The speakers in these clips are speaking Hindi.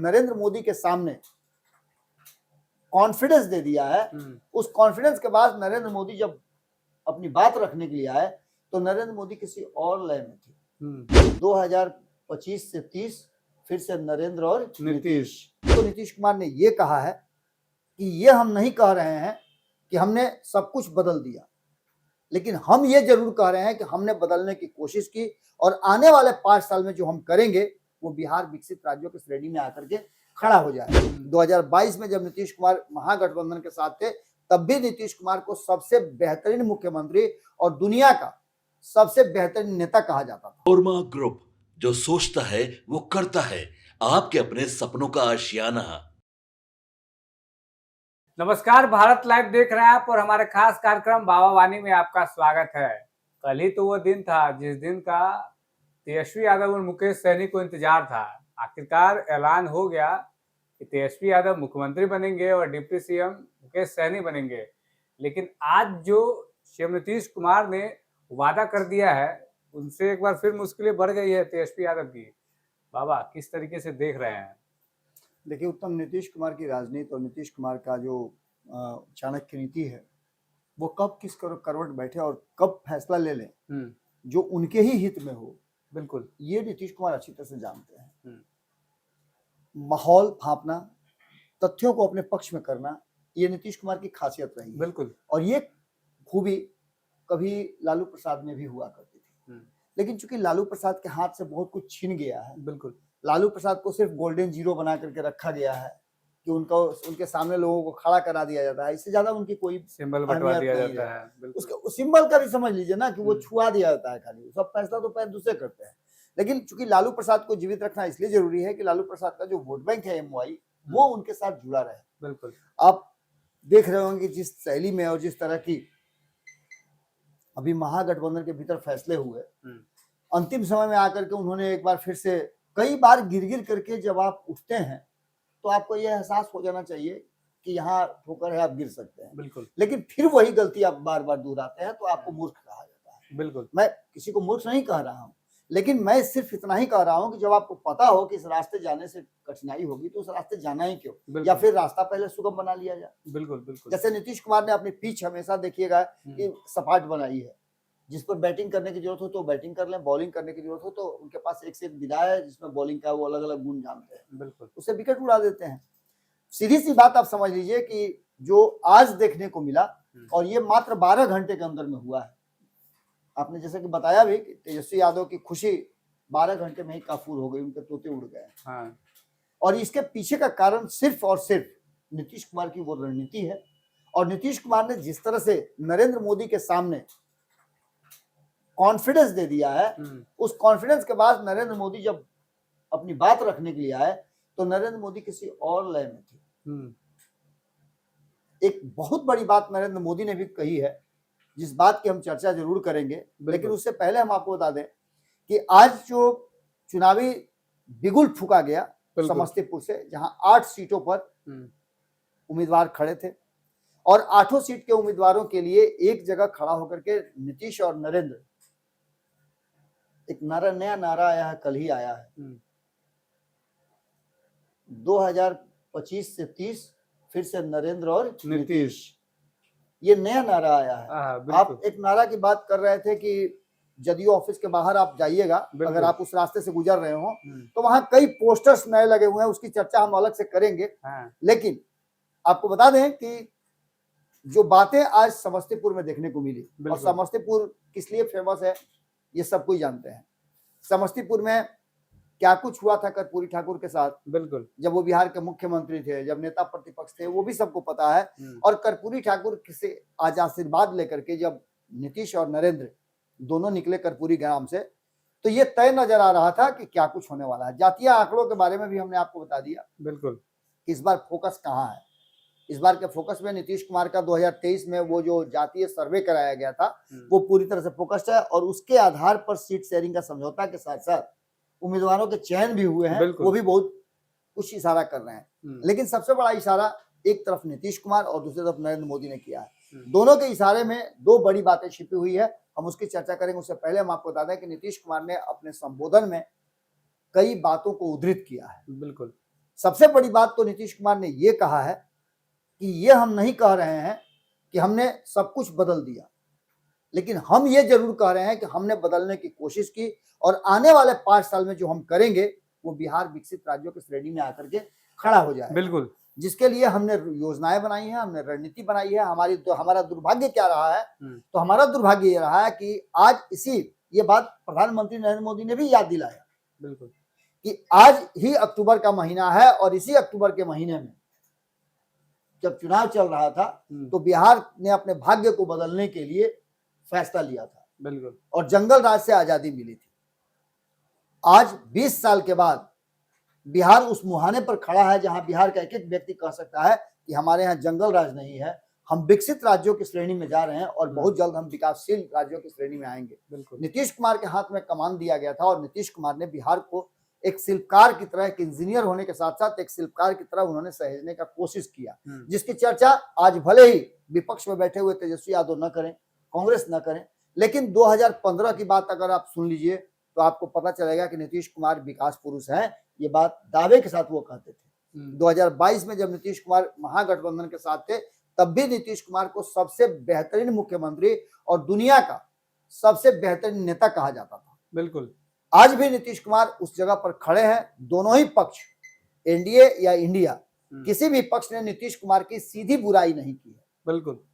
नरेंद्र मोदी के सामने कॉन्फिडेंस दे दिया है। उस कॉन्फिडेंस के बाद नरेंद्र मोदी जब अपनी बात रखने के लिए आए तो नरेंद्र मोदी किसी और लय में थे। 2025 से 30 फिर से नरेंद्र और नीतीश। तो नीतीश कुमार ने ये कहा है कि ये हम नहीं कह रहे हैं कि हमने सब कुछ बदल दिया, लेकिन हम ये जरूर कह रहे हैं कि हमने बदलने की कोशिश की और आने वाले 5 साल में जो हम करेंगे वो बिहार विकसित राज्यों की श्रेणी में आकर के खड़ा हो जाए। 2022 में जब नीतीश कुमार महागठबंधन के साथ थे तब भी नीतीश कुमार को सबसे बेहतरीन मुख्यमंत्री और दुनिया का सबसे बेहतरीन नेता कहा जाता था। कोरमा ग्रुप, जो सोचता है वो करता है, आपके अपने सपनों का आशियाना। नमस्कार, भारत लाइव देख रहे हैं आप और हमारे खास कार्यक्रम बाबा वाणी में आपका स्वागत है। कल ही तो वो दिन था जिस दिन का तेजस्वी यादव और मुकेश सहनी को इंतजार था। आखिरकार ऐलान हो गया कि तेजस्वी यादव मुख्यमंत्री बनेंगे और डिप्टी सीएम मुकेश सहनी बनेंगे। लेकिन आज जो सीएम नीतीश कुमार ने वादा कर दिया है उनसे एक बार फिर मुश्किलें बढ़ गई है तेजस्वी यादव की। बाबा, किस तरीके से देख रहे हैं? देखिए उत्तम, नीतीश कुमार की राजनीति और नीतीश कुमार का जो चाणक्य नीति है वो कब किस करवट बैठे और कब फैसला ले लें जो उनके ही हित में हो, बिल्कुल ये नीतीश कुमार अच्छी तरह से जानते हैं। माहौल भांपना, तथ्यों को अपने पक्ष में करना, ये नीतीश कुमार की खासियत रही है। बिल्कुल। और ये खूबी कभी लालू प्रसाद में भी हुआ करती थी, लेकिन चूंकि लालू प्रसाद के हाथ से बहुत कुछ छिन गया है, बिल्कुल, लालू प्रसाद को सिर्फ गोल्डन जीरो बना करके रखा गया है कि उनके सामने लोगों को खड़ा करा दिया जाता है। इससे ज्यादा उनकी कोई सिंबल बटवा दिया जाता है। उसके सिंबल का भी समझ लीजिए ना कि वो छुआ दिया जाता है, खाली सब फैसला तो पैर दूसरे करते हैं। लेकिन चूंकि लालू प्रसाद को जीवित रखना इसलिए जरूरी है कि लालू प्रसाद का जो वोट बैंक है एमवाई, वो उनके साथ जुड़ा रहे। बिल्कुल। आप देख रहे होंगे जिस शैली में और जिस तरह की अभी महागठबंधन के भीतर फैसले हुए, अंतिम समय में आकर के उन्होंने एक बार फिर से कई बार गिर करके जब आप उठते हैं तो आपको यह एहसास हो जाना चाहिए कि यहाँ ठोकर है, आप गिर सकते हैं। बिल्कुल। लेकिन फिर वही गलती आप बार बार दोहराते हैं तो आपको मूर्ख कहा जाता है। बिल्कुल। मैं किसी को मूर्ख नहीं कह रहा हूँ, लेकिन मैं सिर्फ इतना ही कह रहा हूँ कि जब आपको पता हो कि इस रास्ते जाने से कठिनाई होगी तो उस रास्ते जाना ही क्यों, या फिर रास्ता पहले सुगम बना लिया जाए। बिल्कुल बिल्कुल। जैसे नीतीश कुमार ने अपनी पिच हमेशा देखिएगा कि सपाट बनाई है, जिस पर बैटिंग करने की जरूरत हो तो बैटिंग कर लें, बॉलिंग करने की जरूरत हो तो उनके पास एक से एक विधा है जिसमें बॉलिंग का वो अलग अलग गुण जानते हैं। बिल्कुल। उससे विकेट उड़ा देते हैं। सीधी सी बात आप समझ लीजिए कि जो आज देखने को मिला और ये मात्र 12 घंटे के अंदर में हुआ है। आपने जैसे कि बताया भी कि तेजस्वी यादव की खुशी 12 घंटे में ही काफूर हो गई, उनके तोते उड़ गए। हाँ। और इसके पीछे का कारण सिर्फ और सिर्फ नीतीश कुमार की वो रणनीति है। और नीतीश कुमार ने जिस तरह से नरेंद्र मोदी के सामने कॉन्फिडेंस दे दिया है, उस कॉन्फिडेंस के बाद नरेंद्र मोदी जब अपनी बात रखने के लिए आए तो नरेंद्र मोदी किसी और लय में थे। एक बहुत बड़ी बात नरेंद्र मोदी ने भी कही है जिस बात की हम चर्चा जरूर करेंगे, लेकिन उससे पहले हम आपको बता दें कि आज जो चुनावी बिगुल फूका गया समस्तीपुर से, जहां 8 सीटों पर उम्मीदवार खड़े थे और 8 सीट के उम्मीदवारों के लिए एक जगह खड़ा होकर के नीतीश और नरेंद्र, एक नया नारा आया है, कल ही आया है, 2025 से 30 फिर से नरेंद्र और नीतीश, ये नया नारा आया है। आप एक नारा की बात कर रहे थे कि जदयू ऑफिस के बाहर आप जाइएगा, अगर आप उस रास्ते से गुजर रहे हो तो वहां कई पोस्टर्स नए लगे हुए हैं, उसकी चर्चा हम अलग से करेंगे। लेकिन आपको बता दें कि जो बातें आज समस्तीपुर में देखने को मिली, और समस्तीपुर किस लिए फेमस है ये सब कोई जानते हैं। समस्तीपुर में क्या कुछ हुआ था कर्पूरी ठाकुर के साथ, बिल्कुल, जब वो बिहार के मुख्यमंत्री थे, जब नेता प्रतिपक्ष थे, वो भी सबको पता है। और कर्पूरी ठाकुर से आज आशीर्वाद लेकर के जब नीतीश और नरेंद्र दोनों निकले कर्पूरी ग्राम से, तो ये तय नजर आ रहा था कि क्या कुछ होने वाला है। जातीय आंकड़ों के बारे में भी हमने आपको बता दिया। बिल्कुल। इस बार फोकस कहाँ है? इस बार के फोकस में नीतीश कुमार का 2023 में वो जो जातीय सर्वे कराया गया था वो पूरी तरह से फोकस्ड है, और उसके आधार पर सीट शेयरिंग का समझौता के साथ साथ उम्मीदवारों के चयन भी हुए हैं, वो भी बहुत कुछ इशारा कर रहे हैं। लेकिन सबसे बड़ा इशारा एक तरफ नीतीश कुमार और दूसरी तरफ नरेंद्र मोदी ने किया है। दोनों के इशारे में दो बड़ी बातें छिपी हुई है, हम उसकी चर्चा करेंगे। उससे पहले हम आपको बता दें कि नीतीश कुमार ने अपने संबोधन में कई बातों को उद्धृत किया है। बिल्कुल। सबसे बड़ी बात तो नीतीश कुमार ने ये कहा है कि ये हम नहीं कह रहे हैं कि हमने सब कुछ बदल दिया, लेकिन हम ये जरूर कह रहे हैं कि हमने बदलने की कोशिश की और आने वाले 5 साल में जो हम करेंगे वो बिहार विकसित राज्यों की श्रेणी में आकर के खड़ा हो जाए। बिल्कुल, जिसके लिए हमने योजनाएं बनाई हैं, हमने रणनीति बनाई है। हमारा दुर्भाग्य क्या रहा है, तो हमारा दुर्भाग्य ये रहा है कि आज ये बात प्रधानमंत्री नरेंद्र मोदी ने भी याद दिलाया, बिल्कुल, कि आज ही अक्टूबर का महीना है और इसी अक्टूबर के महीने में जब चुनाव चल रहा था तो बिहार ने अपने भाग्य को बदलने के लिए फैसला लिया था। बिल्कुल, और जंगल राज से आजादी मिली थी। आज 20 साल के बाद बिहार उस मुहाने पर खड़ा है जहां बिहार का एक एक व्यक्ति कह सकता है कि हमारे यहाँ जंगल राज नहीं है, हम विकसित राज्यों की श्रेणी में जा रहे हैं और बहुत जल्द हम विकासशील राज्यों की श्रेणी में आएंगे। बिल्कुल, नीतीश कुमार के हाथ में कमान दिया गया था और नीतीश कुमार ने बिहार को एक शिल्पकार की तरह, एक इंजीनियर होने के साथ साथ एक शिल्पकार की तरह उन्होंने सहेजने का कोशिश किया, जिसकी चर्चा आज भले ही विपक्ष में बैठे हुए तेजस्वी यादव न करें, कांग्रेस न करें, लेकिन 2015 की बात अगर आप सुन लीजिए तो आपको पता चलेगा कि नीतीश कुमार विकास पुरुष हैं। ये बात दावे के साथ वो कहते थे। 2022 में जब नीतीश कुमार महागठबंधन के साथ थे तब भी नीतीश कुमार को सबसे बेहतरीन मुख्यमंत्री और दुनिया का सबसे बेहतरीन नेता कहा जाता था। बिल्कुल, आज भी नीतीश कुमार उस जगह पर खड़े हैं। दोनों ही पक्ष, एनडीए या इंडिया, किसी भी पक्ष ने नीतीश कुमार की सीधी बुराई नहीं की है। बिल्कुल,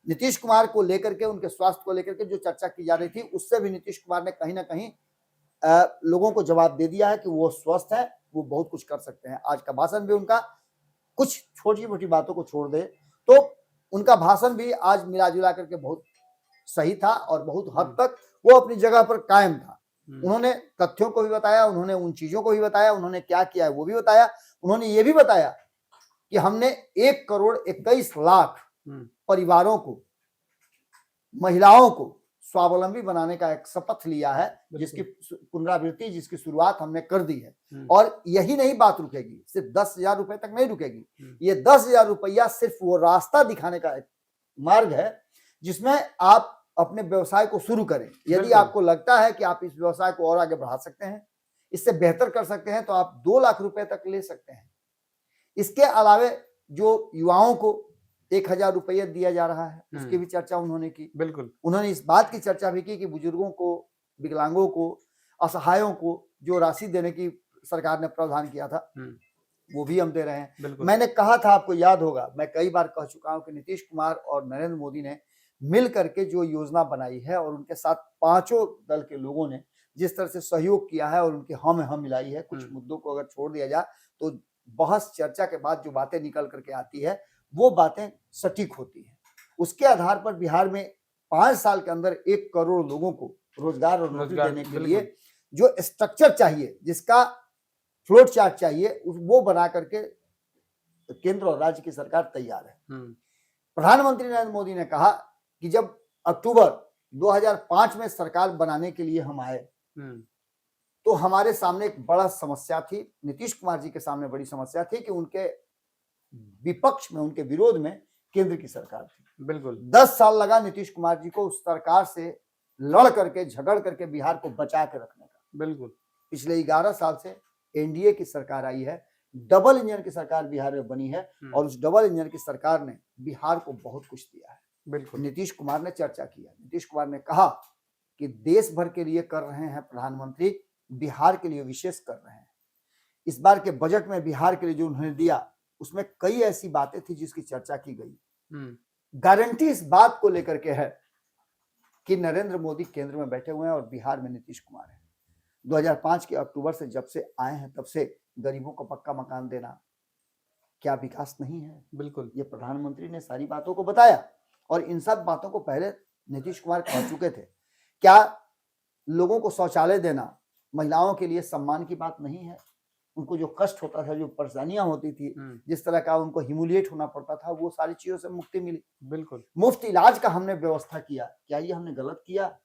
नीतीश कुमार को लेकर के, उनके स्वास्थ्य को लेकर के जो चर्चा की जा रही थी उससे भी नीतीश कुमार ने कहीं ना कहीं लोगों को जवाब दे दिया है कि वो स्वस्थ है, वो बहुत कुछ कर सकते हैं। आज का भाषण भी उनका, कुछ छोटी मोटी बातों को छोड़ दे तो उनका भाषण भी आज मिला जुला करके बहुत सही था और बहुत हद तक वो अपनी जगह पर कायम था। उन्होंने तथ्यों को भी बताया, उन्होंने उन चीजों को भी बताया, उन्होंने क्या किया है वो भी बताया। उन्होंने ये भी बताया कि हमने 1,21,00,000 परिवारों को, महिलाओं को स्वावलंबी बनाने का एक शपथ लिया है, जिसकी पुनरावृत्ति, जिसकी शुरुआत हमने कर दी है। और यही नहीं बात रुकेगी, सिर्फ 10,000 रुपए तक नहीं रुकेगी। ये 10,000 रुपया सिर्फ वो रास्ता दिखाने का एक मार्ग है जिसमें आप अपने व्यवसाय को शुरू करें। यदि आपको लगता है कि आप इस व्यवसाय को और आगे बढ़ा सकते हैं, इससे बेहतर कर सकते हैं, तो आप 2 लाख रुपए तक ले सकते हैं। इसके अलावे जो युवाओं को 1,000 रुपये दिया जा रहा है, उसकी भी चर्चा उन्होंने की। बिल्कुल, उन्होंने इस बात की चर्चा भी की कि बुजुर्गों को, विकलांगों को, असहायों को जो राशि देने की सरकार ने प्रावधान किया था वो भी हम दे रहे हैं। मैंने कहा था, आपको याद होगा, मैं कई बार कह चुका हूं कि नीतीश कुमार और नरेंद्र मोदी ने मिल करके जो योजना बनाई है और उनके साथ पांचों दल के लोगों ने जिस तरह से सहयोग किया है और उनके हम मिलाई है, कुछ मुद्दों को अगर छोड़ दिया जाए तो बहस चर्चा के बाद जो बातें निकल करके आती है वो बातें सटीक होती है। उसके आधार पर बिहार में 5 साल के अंदर 1 करोड़ लोगों को रोजगार और नौकरी देने के लिए जो स्ट्रक्चर चाहिए, जिसका फ्लोट चार्ट चाहिए, वो बना करके केंद्र और राज्य की सरकार तैयार है। प्रधानमंत्री नरेंद्र मोदी ने कहा कि जब अक्टूबर 2005 में सरकार बनाने के लिए हम आए तो हमारे सामने एक बड़ा समस्या थी, नीतीश कुमार जी के सामने बड़ी समस्या थी कि उनके विपक्ष में, उनके विरोध में केंद्र की सरकार थी। बिल्कुल, 10 साल लगा नीतीश कुमार जी को उस सरकार से लड़ करके, झगड़ करके बिहार को बचा के रखने का। बिल्कुल, पिछले 11 साल से एनडीए की सरकार आई है, डबल इंजन की सरकार बिहार में बनी है और उस डबल इंजन की सरकार ने बिहार को बहुत कुछ दिया है। बिल्कुल, नीतीश कुमार ने चर्चा किया, नीतीश कुमार ने कहा कि देश भर के लिए कर रहे हैं प्रधानमंत्री, बिहार के लिए विशेष कर रहे हैं। इस बार के बजट में बिहार के लिए जो उन्होंने दिया उसमें कई ऐसी बातें थी जिसकी चर्चा की गई। गारंटी इस बात को लेकर के है कि नरेंद्र मोदी केंद्र में बैठे हुए हैं और बिहार में नीतीश कुमार है। 2005 के अक्टूबर से जब से आए हैं तब से गरीबों को पक्का मकान देना क्या विकास नहीं है? बिल्कुल, ये प्रधानमंत्री ने सारी बातों को बताया और इन सब बातों को पहले नीतीश कुमार कह चुके थे। क्या लोगों को शौचालय देना महिलाओं के लिए सम्मान की बात नहीं है? उनको जो कष्ट होता था, जो परेशानियां होती थी, जिस तरह का उनको ह्यूमिलिएट होना पड़ता था, वो सारी चीजों से मुक्ति मिली। बिल्कुल, मुफ्त इलाज का हमने व्यवस्था किया, क्या ये हमने गलत किया?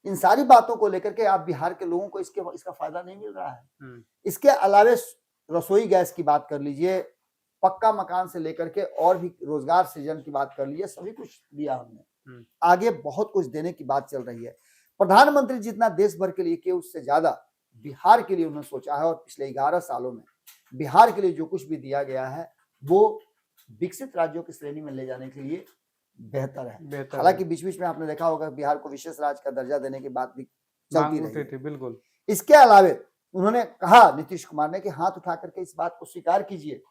इन सारी बातों को लेकर के आप बिहार के लोगों को इसका फायदा नहीं मिल रहा है। इसके अलावे रसोई गैस की बात कर लीजिए, पक्का मकान से लेकर के और भी रोजगार सृजन की बात कर लीजिए, सभी कुछ दिया हमने। आगे बहुत कुछ देने की बात चल रही है। प्रधानमंत्री जितना देश भर के लिए किए उससे ज्यादा बिहार के लिए उन्होंने सोचा है और पिछले 11 सालों में बिहार के लिए जो कुछ भी दिया गया है वो विकसित राज्यों की श्रेणी में ले जाने के लिए बेहतर है। हालांकि बीच बीच में आपने देखा होगा बिहार को विशेष राज्य का दर्जा देने की बात भी चलती रही है। बिल्कुल। इसके अलावे उन्होंने कहा नीतीश कुमार ने कि हाथ उठा करके इस बात को स्वीकार कीजिए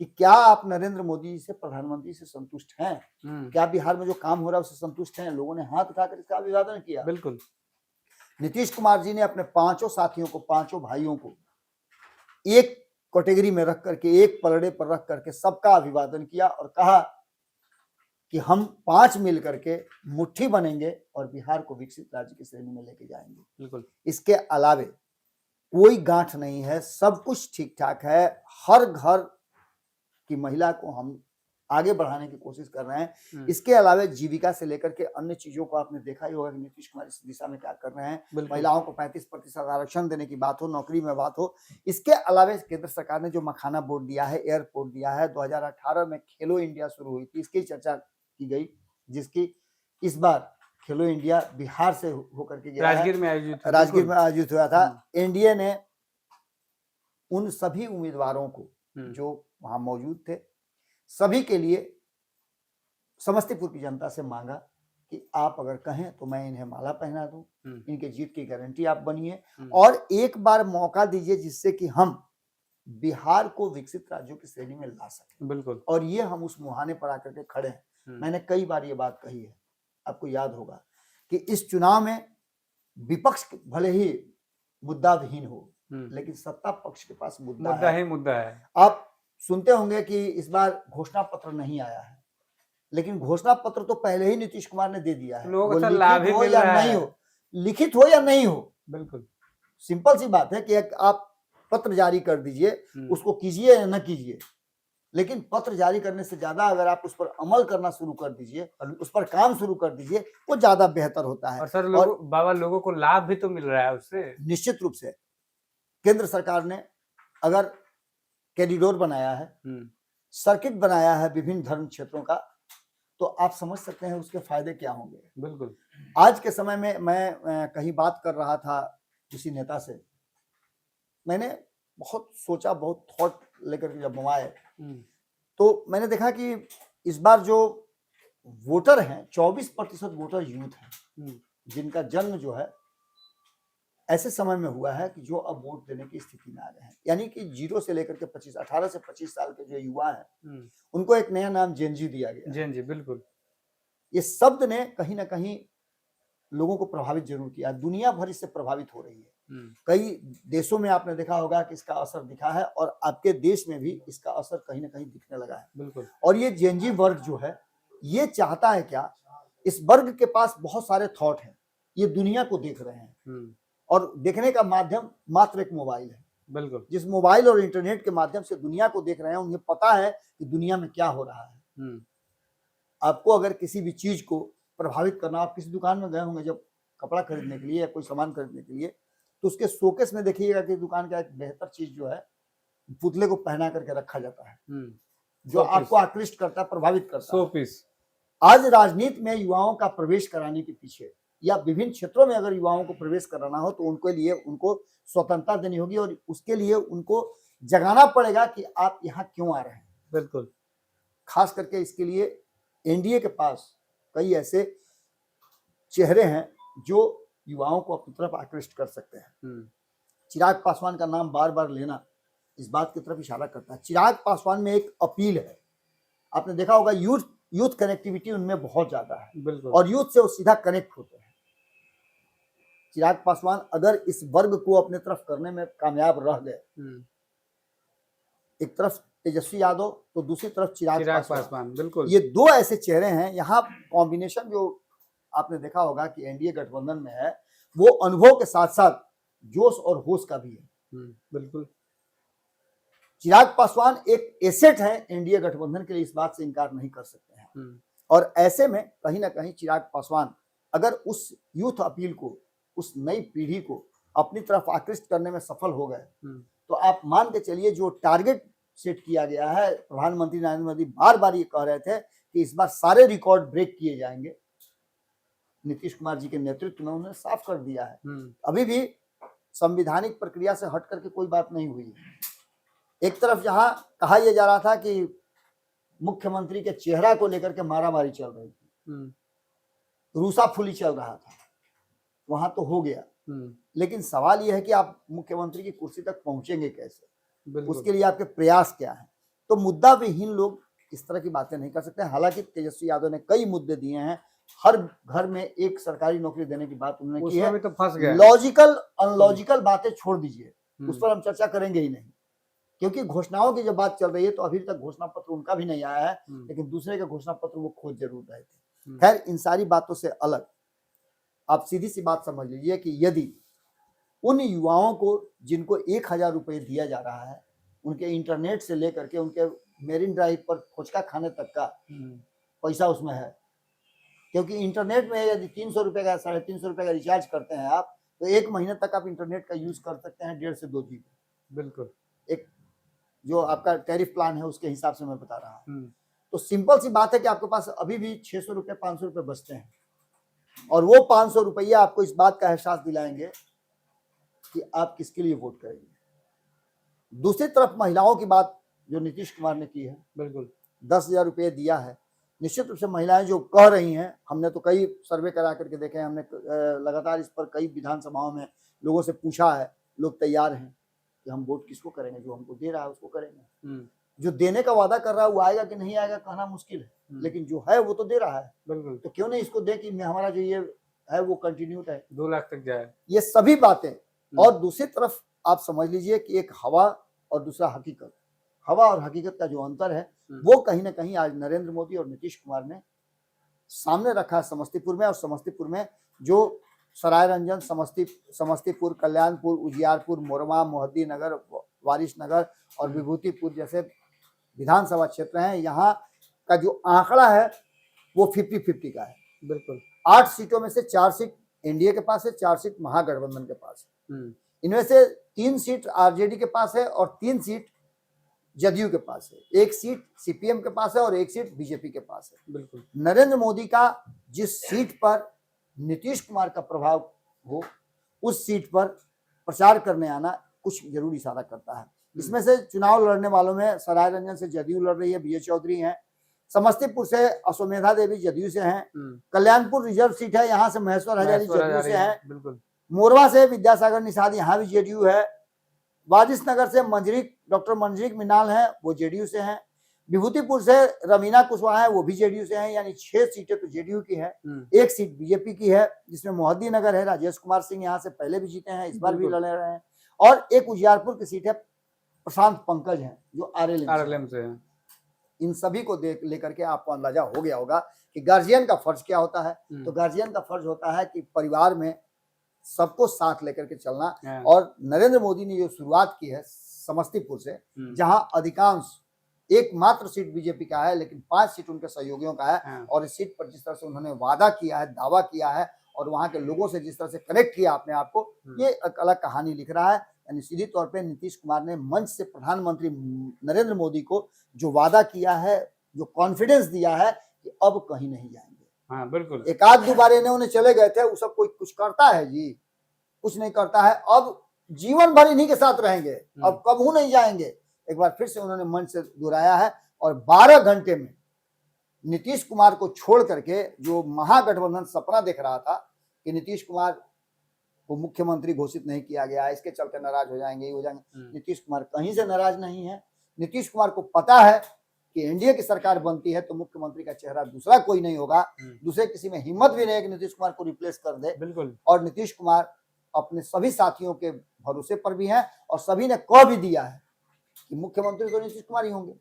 कि क्या आप नरेंद्र मोदी से, प्रधानमंत्री से संतुष्ट हैं? क्या बिहार में जो काम हो रहा है उससे संतुष्ट हैं? लोगों ने हाथ उठाकर इसका अभिवादन किया। बिल्कुल। नीतीश कुमार जी ने अपने पांचों साथियों को, पांचों भाइयों को एक कैटेगरी में रख करके, एक पलड़े पर रख करके सबका अभिवादन किया और कहा कि हम 5 मिल करके मुट्ठी बनेंगे और बिहार को विकसित राज्य की श्रेणी में लेके जाएंगे। बिल्कुल। इसके अलावे कोई गांठ नहीं है, सब कुछ ठीक ठाक है। हर घर की महिला को हम आगे बढ़ाने की कोशिश कर रहे हैं। इसके अलावा जीविका से लेकर के अन्य चीजों को आपने देखा ही होगा कि नीतीश कुमार इस दिशा में क्या कर रहे हैं। महिलाओं को 35% आरक्षण देने की बात हो, नौकरी में बात हो। इसके अलावा केंद्र सरकार ने जो मखाना बोर्ड दिया है, एयरपोर्ट दिया है, 2018 में खेलो इंडिया शुरू हुई थी, इसकी चर्चा की गई, जिसकी इस बार खेलो इंडिया बिहार से होकर के गया, राजगीर में आयोजित हुआ था। एनडीए ने उन सभी उम्मीदवारों को जो वहां मौजूद थे, सभी के लिए समस्तीपुर की जनता से मांगा कि आप अगर कहें तो मैं इन्हें माला पहना दूं, इनके जीत की गारंटी आप बनिए और एक बार मौका दीजिए जिससे कि हम बिहार को विकसित राज्यों की श्रेणी में ला सकें। बिल्कुल। और ये हम उस मुहाने पर आकर के खड़े हैं। मैंने कई बार ये बात कही है, आपको याद होगा कि इस चुनाव में विपक्ष भले ही मुद्दा विहीन हो, लेकिन सत्ता पक्ष के पास मुद्दा है। आप सुनते होंगे कि इस बार घोषणा पत्र नहीं आया है, लेकिन घोषणा पत्र तो पहले ही नीतीश कुमार ने दे दिया है। वो लिखित हो या नहीं हो, लिखित हो या नहीं हो, बिल्कुल सिंपल सी बात है कि आप पत्र जारी कर दीजिए, उसको कीजिए या न कीजिए, लेकिन पत्र जारी करने से ज्यादा अगर आप उस पर अमल करना शुरू कर दीजिए और उस पर काम शुरू कर दीजिए, वो ज्यादा बेहतर होता है। और सर बाबा लोगों को लाभ भी तो मिल रहा है उससे। निश्चित रूप से केंद्र सरकार ने अगर कॉरिडोर बनाया है, सर्किट बनाया है विभिन्न धर्म क्षेत्रों का, तो आप समझ सकते हैं उसके फायदे क्या होंगे। बिल्कुल। आज के समय में मैं कहीं बात कर रहा था किसी नेता से, मैंने बहुत सोचा, बहुत थॉट लेकर के जब आए तो मैंने देखा कि इस बार जो वोटर हैं 24% वोटर यूथ हैं, जिनका जन्म जो है ऐसे समय में हुआ है कि जो अब वोट देने की स्थिति में आ गए हैं। यानी कि 0 से लेकर के 18 से 25 साल के जो युवा हैं, उनको एक नया नाम जेनजी दिया गया। जेनजी, बिल्कुल। ये शब्द ने कहीं ना कहीं लोगों को प्रभावित जरूर किया। दुनिया भर इससे प्रभावित हो रही है। कई देशों में आपने देखा होगा कि इसका असर दिखा है और आपके देश में भी इसका असर कहीं ना कहीं दिखने लगा है। बिल्कुल। और ये जेनजी वर्ग जो है, ये चाहता है क्या, इस वर्ग के पास बहुत सारे थॉट हैं, ये दुनिया को देख रहे हैं और देखने का माध्यम मात्र एक मोबाइल है। बिल्कुल। जिस मोबाइल और इंटरनेट के माध्यम से दुनिया को देख रहे हैं, उन्हें पता है कि दुनिया में क्या हो रहा है। आपको अगर किसी भी चीज को प्रभावित करना, आप किसी दुकान में गए होंगे जब कपड़ा खरीदने के लिए या कोई सामान खरीदने के लिए, तो उसके शोकेस में देखिएगा कि दुकान का एक बेहतर चीज जो है पुतले को पहना करके रखा जाता है, जो आपको आकृष्ट करता है, प्रभावित करता है। 100 पीस। आज राजनीति में युवाओं का प्रवेश कराने के पीछे या विभिन्न क्षेत्रों में अगर युवाओं को प्रवेश कराना हो तो उनके लिए उनको स्वतंत्रता देनी होगी और उसके लिए उनको जगाना पड़ेगा कि आप यहाँ क्यों आ रहे हैं। बिल्कुल। खास करके इसके लिए एनडीए के पास कई ऐसे चेहरे हैं जो युवाओं को अपनी तरफ आकृष्ट कर सकते हैं। चिराग पासवान का नाम बार बार लेना इस बात की तरफ इशारा करता है। चिराग पासवान में एक अपील है, आपने देखा होगा, यूथ कनेक्टिविटी उनमें बहुत ज्यादा है और यूथ से वो सीधा कनेक्ट होते हैं। चिराग पासवान अगर इस वर्ग को अपने तरफ करने में कामयाब रह गए, एक तरफ तेजस्वी यादव तो दूसरी तरफ चिराग पासवान, बिल्कुल, ये दो ऐसे चेहरे हैं। यहाँ कॉम्बिनेशन जो आपने देखा होगा कि एनडीए गठबंधन में है, वो अनुभव के साथ साथ जोश और होश का भी है। बिल्कुल। चिराग पासवान एक एसेट है एनडीए गठबंधन के लिए, इस बात से इनकार नहीं कर सकते हैं। और ऐसे में कहीं ना कहीं चिराग पासवान अगर उस यूथ अपील को, उस नई पीढ़ी को अपनी तरफ आकृष्ट करने में सफल हो गए, तो आप मान के चलिए जो टारगेट सेट किया गया है, प्रधानमंत्री नरेंद्र मोदी बार बार ये कह रहे थे कि इस बार सारे रिकॉर्ड ब्रेक किए जाएंगे, नीतीश कुमार जी के नेतृत्व में उन्होंने साफ कर दिया है। अभी भी संवैधानिक प्रक्रिया से हट करके कोई बात नहीं हुई है। एक तरफ जहां कहा यह जा रहा था कि मुख्यमंत्री के चेहरा को लेकर के मारामारी चल रही थी, रूसाफुली चल रहा था, वहां तो हो गया, लेकिन सवाल यह है कि आप मुख्यमंत्री की कुर्सी तक पहुंचेंगे कैसे, उसके लिए आपके प्रयास क्या है। तो मुद्दा विहीन लोग इस तरह की बातें नहीं कर सकते। हालांकि तेजस्वी यादव ने कई मुद्दे दिए हैं, हर घर में एक सरकारी नौकरी देने की बात उन्होंने की है, तो फंस गया। लॉजिकल अनलॉजिकल बातें छोड़ दीजिए, उस पर हम चर्चा करेंगे ही नहीं, क्योंकि घोषणाओं की जब बात चल रही है तो अभी तक घोषणा पत्र उनका भी नहीं आया है, लेकिन दूसरे के घोषणा पत्र वो खोज जरूर रहे थे। खैर, इन सारी बातों से अलग आप सीधी सी बात समझ लीजिए कि यदि उन युवाओं को जिनको 1000 रुपये दिया जा रहा है, उनके इंटरनेट से लेकर के उनके मेरिन ड्राइव पर फुचका खाने तक का पैसा उसमें है, क्योंकि इंटरनेट में यदि 300 रुपये का 350 रुपये का रिचार्ज करते हैं आप, तो 1 महीने तक आप इंटरनेट का यूज कर सकते हैं 1.5 से 2 GB। बिल्कुल, एक जो आपका टैरिफ प्लान है उसके हिसाब से मैं बता रहा हूँ। तो सिंपल सी बात है कि आपके पास अभी भी 600 रुपये 500 रुपये बचते हैं, और वो 500 रुपया आपको इस बात का एहसास दिलाएंगे कि आप किसके लिए वोट करेंगे। दूसरी तरफ महिलाओं की बात जो नीतीश कुमार ने की है, बिल्कुल 10,000 रुपये दिया है। निश्चित रूप से महिलाएं जो कह रही हैं, हमने तो कई सर्वे करा करके देखे हैं, हमने लगातार इस पर कई विधानसभाओं में लोगों से पूछा है, लोग तैयार हैं कि हम वोट किसको करेंगे, जो हमको दे रहा है उसको करेंगे। जो देने का वादा कर रहा है वो आएगा कि नहीं आएगा कहना मुश्किल है, लेकिन जो है वो तो दे रहा है, बिल्कुल, तो क्यों नहीं इसको दे कि हमारा जो ये है वो कंटिन्यू है, 2 लाख तक जाए, ये सभी बातें। और दूसरी तरफ आप समझ लीजिए कि एक हवा और दूसरा हकीकत, हवा और हकीकत का जो अंतर है वो कहीं ना कहीं आज नरेंद्र मोदी और नीतीश कुमार ने सामने रखा है समस्तीपुर में। और समस्तीपुर में जो सरायरंजन, समस्तीपुर, कल्याणपुर, उजियारपुर, मोरवा, मोहद्दीनगर, वारिसनगर और विभूतिपुर जैसे विधानसभा क्षेत्र हैं, यहाँ का जो आंकड़ा है वो 50-50 का है। बिल्कुल, 8 सीटों में से 4 सीट एनडीए के पास है, 4 सीट महागठबंधन के पास है। इनमें से 3 सीट आरजेडी के पास है और 3 सीट जदयू के पास है, 1 सीट सीपीएम के पास है और 1 सीट बीजेपी के पास है। बिल्कुल, नरेंद्र मोदी का जिस सीट पर नीतीश कुमार का प्रभाव हो, उस सीट पर प्रचार करने आना कुछ जरूर इशारा करता है। इसमें से चुनाव लड़ने वालों में सरायरंजन से जदयू लड़ रही है, बीए चौधरी हैं, समस्तीपुर से अश्वमेधा देवी जदयू से हैं, कल्याणपुर रिजर्व सीट है, यहाँ से महेश्वर हजारी जदयू से हैं, बिल्कुल, मोरवा से विद्यासागर निषाद यहाँ भी जेडीयू है, वारिसनगर से डॉक्टर मंजरीक मिनाल हैं, वो जेडीयू से हैं, विभूतिपुर से रवीना कुशवाहा है, वो भी जेडीयू से हैं, यानी 6 सीटें तो जेडीयू की है, 1 सीट बीजेपी की है, जिसमें मोहद्दीनगर है, राजेश कुमार सिंह यहाँ से पहले भी जीते हैं, इस बार भी लड़ रहे हैं, और एक उजियारपुर की सीट है, प्रशांत पंकज हैं जो आरएलएम से हैं। इन सभी को देख लेकर के आपको अंदाजा हो गया होगा कि गार्जियन का फर्ज क्या होता है। तो गार्जियन का फर्ज होता है कि परिवार में सबको साथ लेकर के चलना, और नरेंद्र मोदी ने जो शुरुआत की है समस्तीपुर से, जहां अधिकांश एकमात्र सीट बीजेपी का है लेकिन 5 सीट उनके सहयोगियों का है, और इस सीट पर जिस तरह से उन्होंने वादा किया है, दावा किया है, और वहां के लोगों से जिस तरह से कनेक्ट किया अपने आप को, ये एक अलग कहानी लिख रहा है। यानी सीधी तौर पे नीतीश कुमार ने मंच से प्रधानमंत्री नरेंद्र मोदी को जो वादा किया है, जो कॉन्फिडेंस दिया है कि अब कहीं नहीं जाएंगे। हाँ, बिल्कुल, 1-2 बार इन्हें चले गए थे, वो सब कोई कुछ करता है जी, कुछ नहीं करता है, अब जीवन भर इन्हीं के साथ रहेंगे, अब कबू नहीं जाएंगे। एक बार फिर से उन्होंने मंच से दोहराया है, और 12 घंटे में नीतीश कुमार को छोड़ करके जो महागठबंधन सपना देख रहा था कि नीतीश कुमार को मुख्यमंत्री घोषित नहीं किया गया, इसके चलते नाराज हो जाएंगे, ये हो जाएंगे, नीतीश कुमार कहीं से नाराज नहीं है। नीतीश कुमार को पता है कि एनडीए की सरकार बनती है तो मुख्यमंत्री का चेहरा दूसरा कोई नहीं होगा, दूसरे किसी में हिम्मत भी नहीं है कि नीतीश कुमार को रिप्लेस कर दे। बिल्कुल, और नीतीश कुमार अपने सभी साथियों के भरोसे पर भी हैं, और सभी ने कह भी दिया है कि मुख्यमंत्री तो नीतीश कुमार ही होंगे।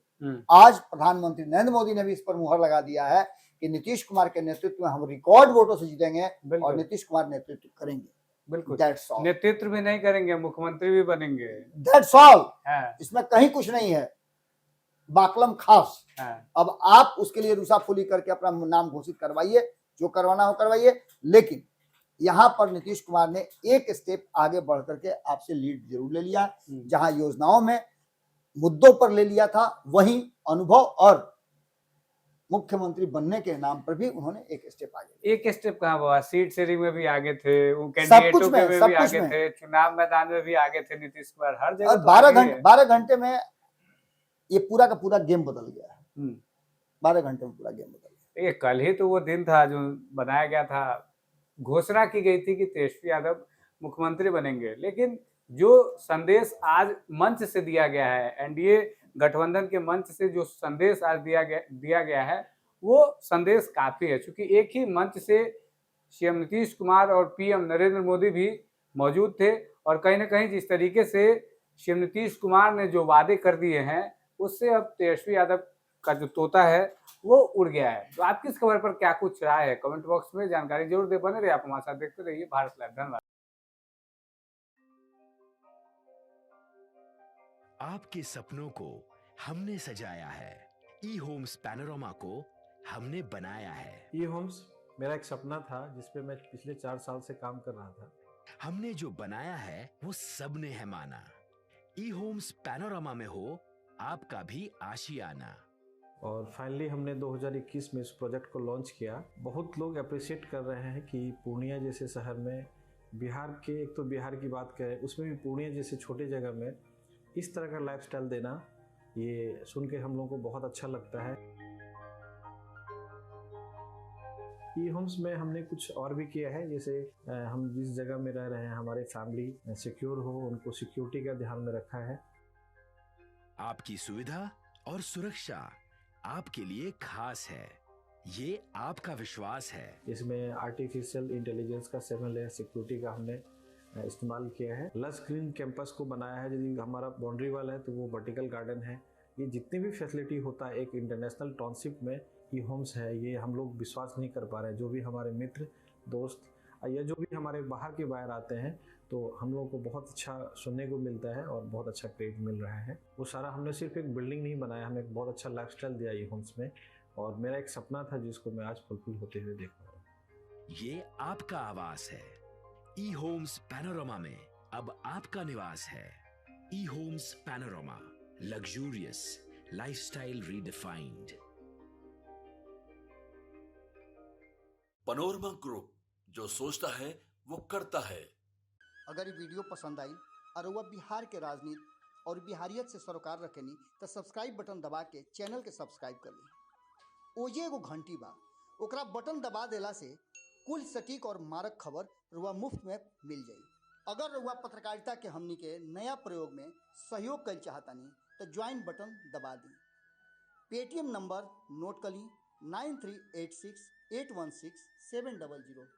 आज प्रधानमंत्री नरेंद्र मोदी ने भी इस पर मुहर लगा दिया है कि नीतीश कुमार के नेतृत्व में हम रिकॉर्ड वोटों से जीतेंगे और नीतीश कुमार नेतृत्व करेंगे। बिल्कुल, नेतृत्व भी नहीं करेंगे, मुख्यमंत्री भी बनेंगे, दैट्स ऑल। इसमें कहीं कुछ नहीं है, बाकलम खास। अब आप उसके लिए रूसाफुली करके अपना नाम घोषित करवाइए, जो करवाना हो करवाइए, लेकिन यहाँ पर नीतीश कुमार ने एक स्टेप आगे बढ़ करके आपसे लीड जरूर ले लिया। जहां योजनाओं में मुद्दों पर ले लिया था, वहीं अनुभव और मुख्यमंत्री बनने के नाम पर भी उन्होंने एक स्टेप आगे। एक स्टेप कहाँ बाबा, सीट शेयरिंग में भी आगे थे, वो कैंडिडेटों में भी आगे थे, चुनाव मैदान में भी आगे थे नीतीश कुमार, हर जगह 12 घंटे में ये पूरा का पूरा गेम बदल गया है। 12 घंटे में पूरा गेम बदल गया। ये कल ही तो वो दिन था जो बनाया गया था, घोषणा की गई थी कि तेजस्वी यादव मुख्यमंत्री बनेंगे, लेकिन जो संदेश आज मंच से दिया गया है, एनडीए गठबंधन के मंच से जो संदेश आज दिया गया है, वो संदेश काफी है। क्योंकि एक ही मंच से सीएम नीतीश कुमार और पीएम नरेंद्र मोदी भी मौजूद थे, और कहीं ना कहीं जिस तरीके से सीएम नीतीश कुमार ने जो वादे कर दिए हैं, उससे अब तेजस्वी यादव का जो तोता है वो उड़ गया है। तो आपकी इस खबर पर क्या कुछ राय है, कमेंट बॉक्स में जानकारी जरूर दे। बने रहिए आप हमारे साथ, देखते रहिए भारत लाइव। धन्यवाद। आपके सपनों को हमने सजाया है, ई होम्स पैनोरामा को हमने बनाया है। ई होम्स मेरा एक सपना था जिसपे मैं पिछले 4 साल से काम कर रहा था। हमने जो बनाया है वो सबने है माना। ई होम्स पैनोरामा में हो आपका भी आशियाना। और फाइनली हमने 2021 में इस प्रोजेक्ट को लॉन्च किया। बहुत लोग अप्रिशिएट कर रहे हैं कि पूर्णिया जैसे शहर में, बिहार के, एक तो बिहार की बात करें उसमें भी पूर्णिया जैसे छोटे जगह में इस तरह का लाइफस्टाइल देना, ये सुन के हम लोगों को बहुत अच्छा लगता है। ई होम्स में हमने कुछ और भी किया है, जैसे हम जिस जगह में रह रहे हैं हमारे फैमिली सिक्योर हो, उनको सिक्योरिटी का ध्यान में रखा है। आपकी सुविधा और सुरक्षा आपके लिए खास है, ये आपका विश्वास है। इसमें आर्टिफिशियल इंटेलिजेंस का 7 लेयर सिक्योरिटी का हमने इस्तेमाल किया है। लस ग्रीन कैंपस को बनाया है। यदि हमारा बाउंड्री वाल है तो वो वर्टिकल गार्डन है। ये जितनी भी फैसिलिटी होता है एक इंटरनेशनल टाउनशिप में, ई होम्स है, ये हम लोग विश्वास नहीं कर पा रहे हैं। जो भी हमारे मित्र दोस्त या जो भी हमारे बाहर के बाहर आते हैं तो हम लोगों को बहुत अच्छा सुनने को मिलता है और बहुत अच्छा क्रेडिट मिल रहा है। वो सारा हमने सिर्फ एक बिल्डिंग नहीं बनाया, हमें एक बहुत अच्छा लाइफस्टाइल दिया ई होम्स में, और मेरा एक सपना था जिसको मैं आज फुलफिल होते हुए देख रहा हूँ। ये आपका आवास है। ई होम्स पैनोरामा में अब आपका निवास है। E Homes Panorama, luxurious lifestyle redefined. Panorama group, जो सोचता है वो करता है। अगर ये वीडियो पसंद आई और वह बिहार के राजनीति और बिहारियत से सरोकार रखेनी तो सब्सक्राइब बटन दबा के चैनल के सब्सक्राइब कर ली। ओजे एगो घंटी बा, ओकरा बटन दबा देला से कुल सटीक और मारक खबर रुआ मुफ्त में मिल जाई। अगर रुआ पत्रकारिता के हमनी के नया प्रयोग में सहयोग कर चाहतानी तो ज्वाइन बटन दबा दी। पेटीएम नंबर नोट कर ली 9386816700।